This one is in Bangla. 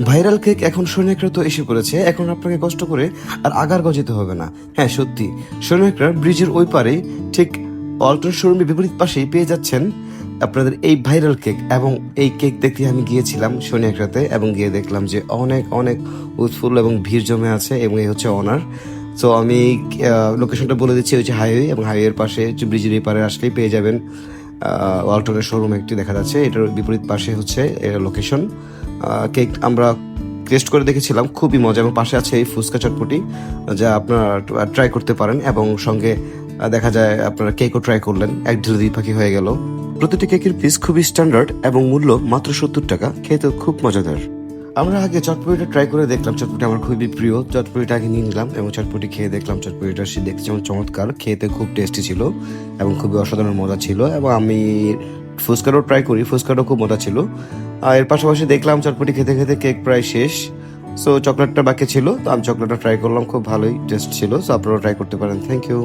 ভাইরাল কেক এখন সৈনিকরা তো এসে পড়েছে, এখন আপনাকে কষ্ট করে আর আগারগাঁও যেতে হবে না। হ্যাঁ সত্যি, সৈনিকরা ব্রিজের ওই পারেই ঠিক অল্টন শোরুমের বিপরীত পাশেই পেয়ে যাচ্ছেন আপনাদের এই ভাইরাল কেক। এবং এই কেক দেখতে আমি গিয়েছিলাম সৈনিকরাতে এবং গিয়ে দেখলাম যে অনেক অনেক উৎফুল্ল এবং ভিড় জমে আছে এবং এই হচ্ছে অনার। তো আমি লোকেশনটা বলে দিচ্ছি, ওই যে হাইওয়ে এবং হাইওয়ের পাশে ব্রিজের এই পারে আসলেই পেয়ে যাবেন ওয়ালটনের শোরুম একটি দেখা যাচ্ছে, এটার বিপরীত পাশে হচ্ছে লোকেশন। কেক আমরা টেস্ট করে দেখেছিলাম, খুবই মজা, এবং পাশে আছে এই ফুচকা চটপটি যা আপনারা ট্রাই করতে পারেন এবং সঙ্গে দেখা যায় আপনারা কেকও ট্রাই করলেন, এক ঢিলে দুই পাখি হয়ে গেল। প্রতিটি কেকের পিস খুবই স্ট্যান্ডার্ড এবং মূল্য মাত্র 70 টাকা, খেতে খুব মজাদার। আমরা আগে চটপটিটা ট্রাই করে দেখলাম, চটপটি আমার খুবই প্রিয়, চটপটিটা আগে নিয়ে নিলাম এবং চটপটি খেয়ে দেখলাম। চটপটিটা সে দেখতে যেমন চমৎকার, খেতে খুব টেস্টি ছিল এবং খুবই অসাধারণ মজা ছিল। এবং আমি ফুচকারও ট্রাই করি, ফুচকাটাও খুব মজা ছিল। আর এর পাশাপাশি দেখলাম চটপটি খেতে খেতে কেক প্রায় শেষ। সো চকলেটটা বাকি ছিল, তো আমি চকলেটটা ট্রাই করলাম, খুব ভালোই টেস্ট ছিল। সো আপনারাও ট্রাই করতে পারেন। Thank you.